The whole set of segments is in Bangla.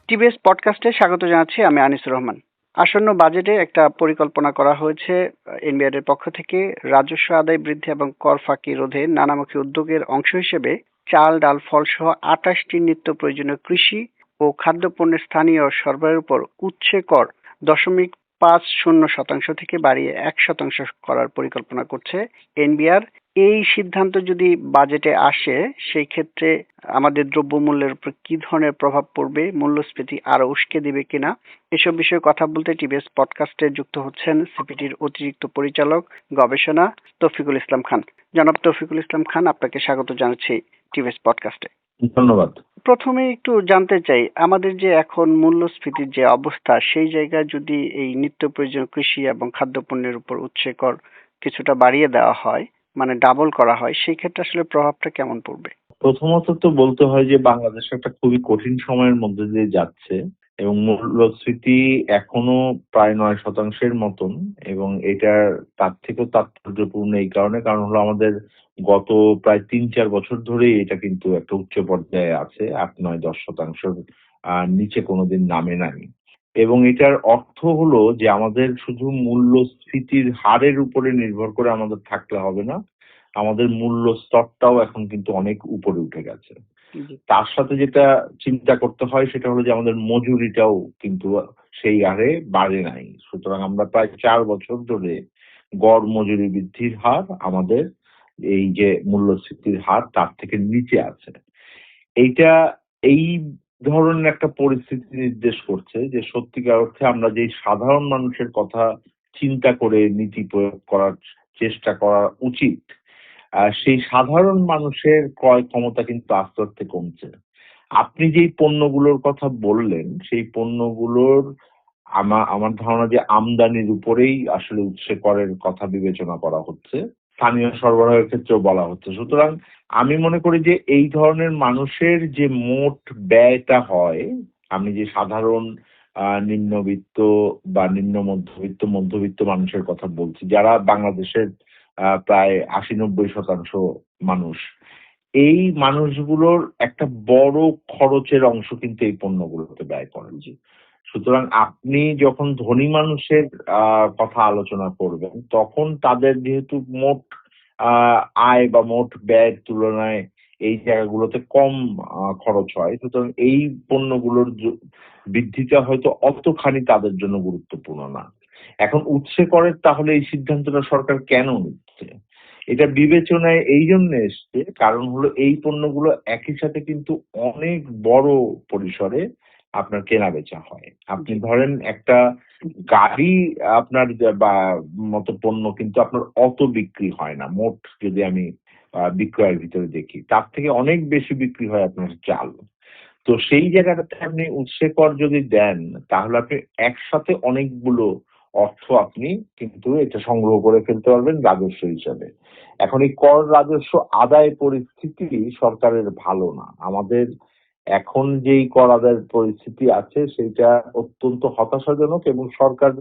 টিভিএস পডকাস্টে স্বাগত জানাচ্ছি। আমি আনিসুর রহমান। আসন্ন বাজেটে একটা পরিকল্পনা করা হয়েছে এনবিআর এর পক্ষ থেকে রাজস্ব আদায় বৃদ্ধি এবং কর ফাঁকি রোধে নানামুখী উদ্যোগের অংশ হিসেবে চাল, ডাল, ফল সহ 28টি নিত্য প্রয়োজনীয় কৃষি ও খাদ্যপণ্যের স্থানীয় সরবরাহের উপর উৎসে কর 0.50% থেকে বাড়িয়ে 1% করার পরিকল্পনা করছে এনবিআর। এই সিদ্ধান্ত যদি বাজেটে আসে সেই ক্ষেত্রে আমাদের দ্রব্যমূল্যের উপর কি ধরনের প্রভাব পড়বে, মূল্যস্ফীতি আরো উস্কে দিবে কিনা, এসব বিষয়ে কথা বলতে টিভিএস পডকাস্টে যুক্ত হচ্ছেন সিপিটির অতিরিক্ত পরিচালক গবেষণা তৌফিকুল ইসলাম খান। জনাব তৌফিকুল ইসলাম খান, আপনাকে স্বাগত জানাচ্ছি টিভিএস পডকাস্টে। ধন্যবাদ। প্রথমে একটু জানতে চাই, আমাদের যে এখন মূল্যস্ফীতির যে অবস্থা, সেই জায়গায় যদি এই নিত্য প্রয়োজনীয় কৃষি এবং খাদ্যপণ্যের উপর উৎসে কর কিছুটা বাড়িয়ে দেওয়া হয়, মানে ডাবল করা হয়, সেই ক্ষেত্রে আসলে প্রভাবটা কেমন পড়বে? প্রথমত তো বলতে হয় যে বাংলাদেশ একটা খুবই কঠিন সময়ের মধ্যে দিয়ে যাচ্ছে এবং মূল্যস্ফীতি এখনো প্রায় 9% মতন, এবং এটার তার থেকেও তাৎপর্যপূর্ণ এই কারণ হলো আমাদের গত প্রায় 3-4 বছর ধরেই এটা কিন্তু একটা উচ্চ পর্যায়ে আছে, 8-9-10% নিচে কোনোদিন নামে নাই। এবং এটার অর্থ হলো যে আমাদের শুধু মূল্যস্ফীতির হারের উপরে নির্ভর করে আমাদের থাকলে হবে না, আমাদের মূল্য স্তরটাও এখন কিন্তু অনেক উপরে উঠে গেছে। জি। তার সাথে যেটা চিন্তা করতে হয় সেটা হলো যে আমাদের মজুরিটাও কিন্তু সেই হারে বাড়ে নাই। সুতরাং আমরা প্রায় 4 বছর ধরে গড় মজুরি বৃদ্ধির হার আমাদের এই যে মূল্যস্ফীতির হার তার থেকে নিচে আছে। এইটা এই ধরনের একটা পরিস্থিতি নির্দেশ করছে যে সত্যিকার অর্থে আমরা যে সাধারণ মানুষের কথা চিন্তা করে নীতি প্রয়োগ করার চেষ্টা করা উচিত, সেই সাধারণ মানুষের ক্রয় ক্ষমতা কিন্তু আস্তে আস্তে কমছে। আপনি যেই পণ্যগুলোর কথা বললেন সেই পণ্যগুলোর আমার ধারণা যে আমদানির উপরেই আসলে উৎসে করের কথা বিবেচনা করা হচ্ছে, স্থানীয় সরবরাহের ক্ষেত্রেও বলা হচ্ছে। সুতরাং আমি মনে করি যে এই ধরনের মানুষের যে মোট ব্যয়টা হয়, আমি যে সাধারণ নিম্নবিত্ত বা নিম্ন মধ্যবিত্ত মধ্যবিত্ত মানুষের কথা বলছি, যারা বাংলাদেশের প্রায় 80-90% মানুষ, এই মানুষগুলোর একটা বড় খরচের অংশ কিন্তু এই পণ্যগুলোতে ব্যয় করেন। সুতরাং আপনি যখন ধনী মানুষের কথা আলোচনা করবেন তখন তাদের যেহেতু মোট আয় বা মোট ব্যয়ের তুলনায় এই জায়গাগুলোতে কম খরচ হয়, সুতরাং এই পণ্যগুলোর বৃদ্ধিটা হয়তো অতখানি তাদের জন্য গুরুত্বপূর্ণ না। এখন উৎসে করের তাহলে এই সিদ্ধান্তটা সরকার কেন নিচ্ছে? এটা বিবেচনায় এই জন্য এসছে, কারণ হলো এই পণ্যগুলো একই সাথে কিন্তু অনেক বড় পরিসরে আপনার কেনা বেচা হয়। আপনি ধরেন একটা গাড়ি আপনার বা মতো পণ্য কিন্তু আপনার অত বিক্রি হয় না, মোট যদি আমি বিক্রয়ের ভিতরে দেখি তার থেকে অনেক বেশি বিক্রি হয় আপনার চাল। তো সেই জায়গাটাতে আপনি উৎসে কর যদি দেন তাহলে আপনি একসাথে অনেকগুলো অর্থ আপনি কিন্তু এটা সংগ্রহ করে ফেলতে পারবেন রাজস্ব হিসাবে। এখন এই কর রাজস্ব আদায় পরিস্থিতি সরকারের ভালো না। আমাদের এখন যেই কর আদায়ের পরিস্থিতি আছে সেটা অত্যন্ত হতাশাজনক, এবং সরকার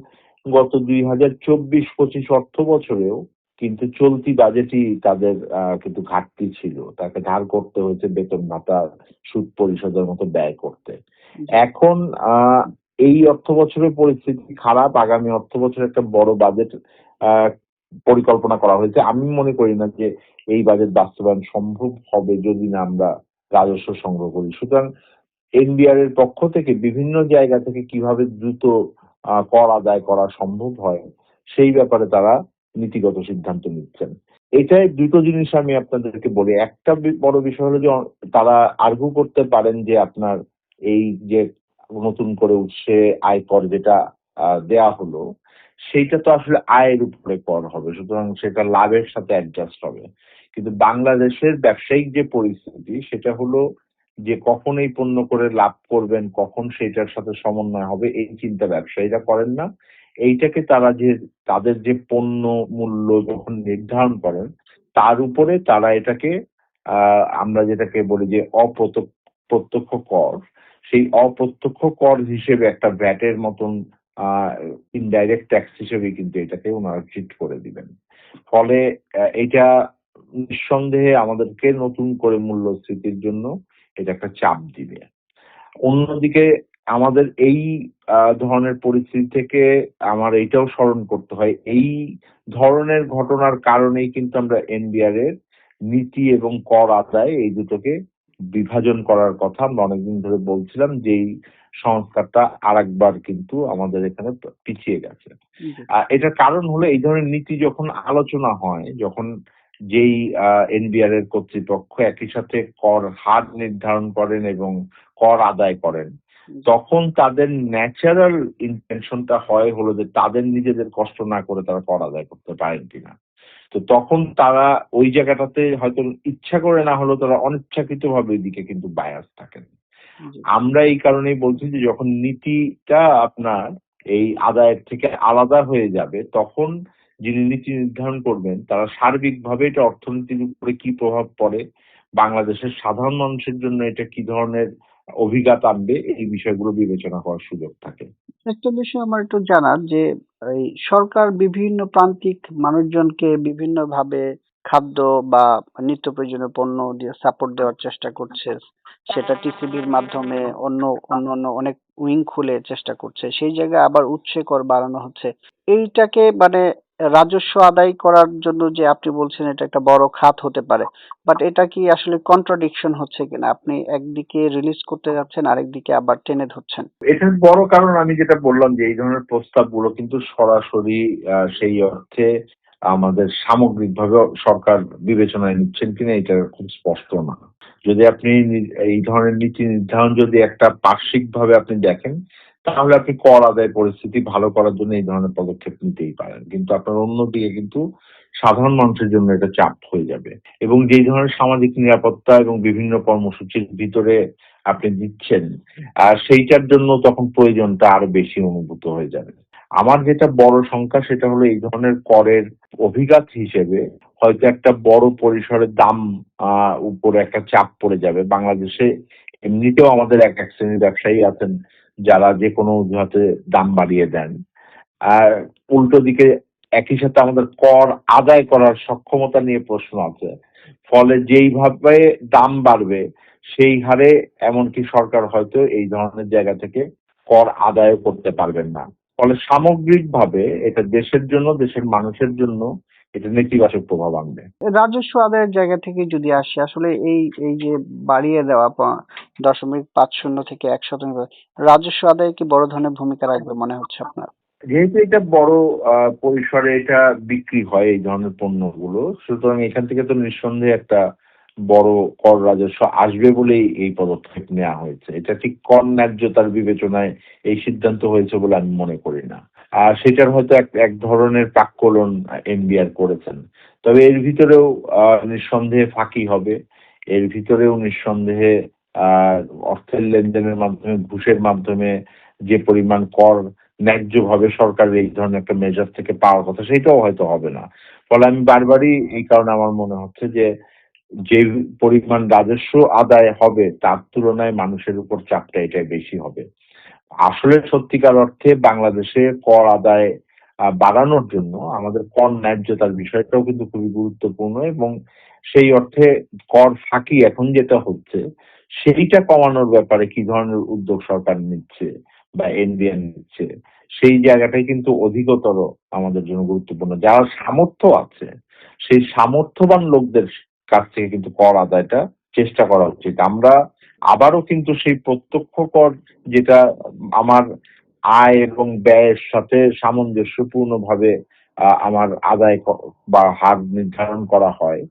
গত 2024-25 অর্থ বছরেও কিন্তু চলতি বাজেটই তাদের কিন্তু ঘাটতি ছিল, তাকে ধার করতে হয়েছে বেতন ভাতা সুদ পরিশোধের মতো ব্যয় করতে। এখন এই অর্থ বছরের পরিস্থিতি খারাপ, আগামী অর্থ বছরে একটা বড় বাজেট পরিকল্পনা করা হয়েছে। আমি মনে করি না যে এই বাজেট বাস্তবায়ন সম্ভব হবে যদি না আমরা রাজস্ব সংগ্রহ করি। সুতরাং এনবিআর এর পক্ষ থেকে বিভিন্ন জায়গা থেকে কিভাবে দ্রুত কর আদায় করা সম্ভব হয় সেই ব্যাপারে তারা নীতিগত সিদ্ধান্ত নিচ্ছেন। এটাই দুটো জিনিস আমি আপনাদেরকে বলি। একটা বড় বিষয় হলো যে তারা আর্গু করতে পারেন যে আপনার এই যে নতুন করে উৎসে আয়কর যেটা দেয়া হলো সেইটা তো আসলে আয়ের উপরে কর হবে, সুতরাং সেটা লাভের সাথে অ্যাডজাস্ট হবে। কিন্তু বাংলাদেশের ব্যবসায়িক যে পরিস্থিতি সেটা হলো যে কখন এই পণ্য করে লাভ করবেন, কখন সেটার সাথে সমন্বয় হবে এই চিন্তা ব্যবসায়ীরা করেন না। এইটাকে তারা যে তাদের যে পণ্য মূল্য যখন নির্ধারণ করেন তার উপরে তারা এটাকে আমরা যেটাকে বলি যে প্রত্যক্ষ কর, সেই অপ্রত্যক্ষ কর হিসেবে একটা ভ্যাটের মতন ইনডাইরেক্ট ট্যাক্স হিসেবে কিন্তু এটাকে ওনারা ট্রিট করে দিবেন। ফলে এটা নিঃসন্দেহে আমাদেরকে নতুন করে মূল্যস্ফীতির জন্য এটা একটা চাপ দিবে। অন্যদিকে আমাদের এই ধরনের পরিস্থিতি থেকে আমার এইটাও স্মরণ করতে হয়, এই ধরনের ঘটনার কারণেই কিন্তু আমরা এনবিআর এর নীতি এবং কর আদায় এই দুটোকে বিভাজন করার কথা আমরা অনেকদিন ধরে বলছিলাম, যে এই সংস্কারটা আরেকবার কিন্তু আমাদের এখানে পিছিয়ে গেছে। জি, এটার কারণ হলো এই ধরনের নীতি যখন আলোচনা হয়, যখন যেই এনবিআর এর কর্তৃপক্ষ একই সাথে কর হার নির্ধারণ করেন এবং কর আদায় করেন, জি, তখন তাদের ন্যাচারাল ইন্টেনশনটা হয় হলো যে তাদের নিজেদের কষ্ট না করে তারা কর আদায় করতে পারেন কিনা। তো তখন তারা ওই জায়গাটাতে হয়তো ইচ্ছা করে না হলেও তারা অনিচ্ছাকৃতভাবে ওইদিকে কিন্তু বায়াস থাকেন। জি, আমরা এই কারণেই বলছি যে যখন নীতিটা আপনার এই আদায়ের থেকে আলাদা হয়ে যাবে, তখন যিনি নীতি নির্ধারণ করবেন তারা সার্বিকভাবে এটা অর্থনীতির উপরে কি প্রভাব পড়ে, বাংলাদেশের সাধারণ মানুষের জন্য এটা কি ধরনের অভিজ্ঞতা আনবে, এই বিষয়গুলো বিবেচনা করার সুযোগ থাকে। একটা বিষয় আমার একটু জানার যে এই সরকার বিভিন্ন প্রান্তিক মানুষজনকে বিভিন্ন ভাবে খাদ্য বা নিত্য প্রয়োজনীয় পণ্য দিয়ে সাপোর্ট দেওয়ার চেষ্টা করছে, সেটা টিসিবির মাধ্যমে অন্য অনেক উইং খুলে চেষ্টা করছে, সেই জায়গায় আবার উৎসে কর বাড়ানো হচ্ছে। এইটাকে মানে রাজস্ব আদায় করার জন্য যে আপনি বলছেন এটা একটা বড় খাত হতে পারে, বাট এটা কি আসলে কন্ট্রাডিকশন হচ্ছে কিনা? আপনি একদিকে রিলিজ করতে যাচ্ছেন, আরেকদিকে আবার টেনে ধরছেন। এটার বড় কারণ আমি যেটা বললাম যে এই ধরনের প্রস্তাবগুলো কিন্তু সরাসরি সেই অর্থে আমাদের সামগ্রিকভাবে সরকার বিবেচনায় নিচ্ছেন কিনা এটা খুব স্পষ্ট না। যদি আপনি এই ধরনের নীতি নির্ধারণ যদি একটা পার্শ্বিকভাবে আপনি দেখেন, তাহলে আপনি কর আদায় পরিস্থিতি ভালো করার জন্য এই ধরনের পদক্ষেপ নিতেই পারেন, কিন্তু আপনার অন্যদিকে কিন্তু সাধারণ মানুষের জন্য এটা চাপ হয়ে যাবে। এবং যেই ধরনের সামাজিক নিরাপত্তা এবং বিভিন্ন কর্মসূচির ভিতরে আপনি দিচ্ছেন, সেইটার জন্য তখন প্রয়োজনটা আরো বেশি অনুভূত হয়ে যাবে। আমার যেটা বড় শঙ্কা সেটা হলো এই ধরনের করের অভিঘাত হিসেবে হয়তো একটা বড় পরিসরের দাম উপরে একটা চাপ পড়ে যাবে। বাংলাদেশে এমনিতেও আমাদের এক এক শ্রেণীর ব্যবসায়ী আছেন যারা যে কোনো অজুহাতে দাম বাড়িয়ে দেন। আর উল্টো দিকে একই সাথে আমাদের কর আদায় করার সক্ষমতা নিয়ে প্রশ্ন আছে। ফলে যেইভাবে দাম বাড়বে সেই হারে এমনকি সরকার হয়তো এই ধরনের জায়গা থেকে কর আদায় করতে পারবেন না। ফলে সামগ্রিকভাবে এটা দেশের জন্য, দেশের মানুষের জন্য এটা নেতিবাচক প্রভাব আনবে। রাজস্ব আদায়ের জায়গা থেকে যদি আসি, আসলে এই এই যে বাড়িয়ে দেওয়া 0.50 থেকে 1% রাজস্ব আদায়ে কি বড় ধরনের ভূমিকা রাখবে মনে হচ্ছে আপনার? যেহেতু এটা বড় পরিসরে এটা বিক্রি হয় এই ধরনের পণ্যগুলো, সুতরাং এখান থেকে তো নিঃসন্দেহে একটা বড় কর রাজস্ব আসবে বলেই এই পদক্ষেপ নেওয়া হয়েছে। এটা ঠিক কর ন্যায্যতার বিবেচনায় এই সিদ্ধান্ত হয়েছে বলে আমি মনে করি না। আর সেটার হয়তো এক এক ধরনের প্রাক্কলন এনবিআর করেছেন। তবে এর ভিতরেও নিঃসন্দেহে ফাঁকি হবে। এর ভিতরেও নিঃসন্দেহে আ অর্থের লেনদেনের মাধ্যমে, ঘুষের মাধ্যমে যে পরিমাণ কর ন্যায্যভাবে সরকারের এই ধরনের একটা মেজার থেকে পাওয়ার কথা সেটাও হয়তো হবে না। ফলে আমি বারবারই এই কারণে আমার মনে হচ্ছে যে, যে পরিমাণ রাজস্ব আদায় হবে তার তুলনায় মানুষের উপর চাপটা এটাই বেশি হবে। আসলে সত্যিকার অর্থে বাংলাদেশে কর আদায় বাড়ানোর জন্য আমাদের কর ন্যায্যতার বিষয়টাও কিন্তু খুবই গুরুত্বপূর্ণ, এবং সেই অর্থে কর ফাঁকি এখন যেটা হচ্ছে সেইটা কমানোর ব্যাপারে কি ধরনের উদ্যোগ সরকার নিচ্ছে বা এনবিআর নিচ্ছে, সেই জায়গাটাই কিন্তু অধিকতর আমাদের জন্য গুরুত্বপূর্ণ। যার সামর্থ্য আছে সেই সামর্থ্যবান লোকদের কাছ থেকে কিন্তু কর আদায়টা চেষ্টা করা উচিত। আমরা আবারও কিন্তু সেই প্রত্যক্ষ কর যেটা আমার আয় এবং ব্যয়ের সাথে সামঞ্জস্যপূর্ণভাবে আমার আদায় বা হার নির্ধারণ করা হয়,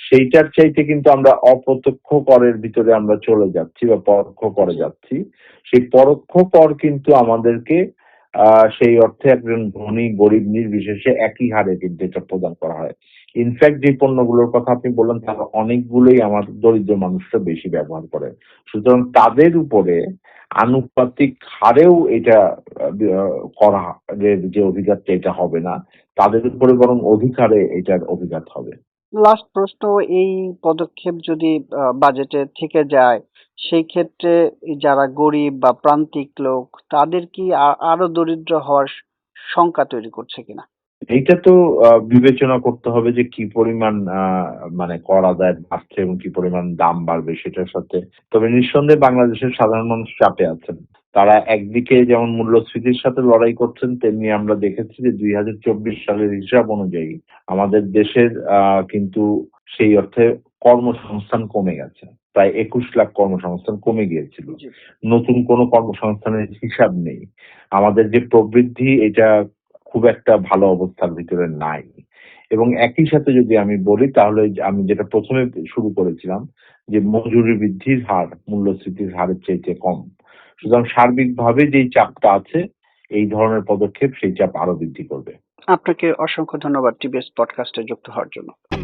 সেইটার চাইতে কিন্তু আমরা অপ্রত্যক্ষ করের ভিতরে আমরা চলে যাচ্ছি বা পরোক্ষ করে জি, যাচ্ছি। সেই পরোক্ষ কর কিন্তু আমাদেরকে সেই অর্থে একজন ধনী গরিব নির্বিশেষে একই হারে কিন্তু এটা প্রদান করা হয়। ইনফ্যাক্ট যে পণ্যগুলোর কথা আপনি বললেন তার অনেকগুলোই আমার দরিদ্র মানুষরা বেশি ব্যবহার করে। সুতরাং তাদের উপরে আনুপাতিক হারেও এটা করের যে অভিঘাতটা এটা হবে না। তাদের উপরে বরং অধিক হারে এটার অভিঘাত হবে। লাস্ট প্রশ্ন, এই পদক্ষেপ যদি বাজেটে থেকে যায়, সেই ক্ষেত্রে এই যারা গরিব বা প্রান্তিক লোক তাদের কি আরো দরিদ্র হওয়ার শঙ্কা তৈরি করছে কিনা? এইটা তো বিবেচনা করতে হবে যে কি পরিমাণ মানে কর আদায় বাড়ছে এবং কি পরিমাণ দাম বাড়বে সেটার সাথে। তবে নিঃসন্দেহে বাংলাদেশের সাধারণ মানুষ চাপে আছেন। তারা একদিকে যেমন মূল্যস্ফীতির সাথে লড়াই করছেন, তেমনি আমরা দেখেছি যে 2024 সালের হিসাব অনুযায়ী আমাদের দেশের কিন্তু সেই অর্থে কর্মসংস্থান কমে গেছে। প্রায় 21 লাখ কর্মসংস্থান কমে গিয়েছিল। নতুন কোনো কর্মসংস্থানের হিসাব নেই। আমাদের যে প্রবৃদ্ধি এটা খুব একটা ভালো অবস্থার ভিতরে নাই। এবং একই সাথে যদি আমি বলি তাহলে আমি যেটা প্রথমে শুরু করেছিলাম যে মজুরি বৃদ্ধির হার মূল্যস্ফীতির হারের চাইতে কম। সুতরাং সার্বিকভাবে যেই চাপটা আছে এই ধরনের পদক্ষেপ সেই চাপ আরো বৃদ্ধি করবে। আপনাকে অসংখ্য ধন্যবাদ টিবিএস পডকাস্টে যুক্ত হওয়ার জন্য।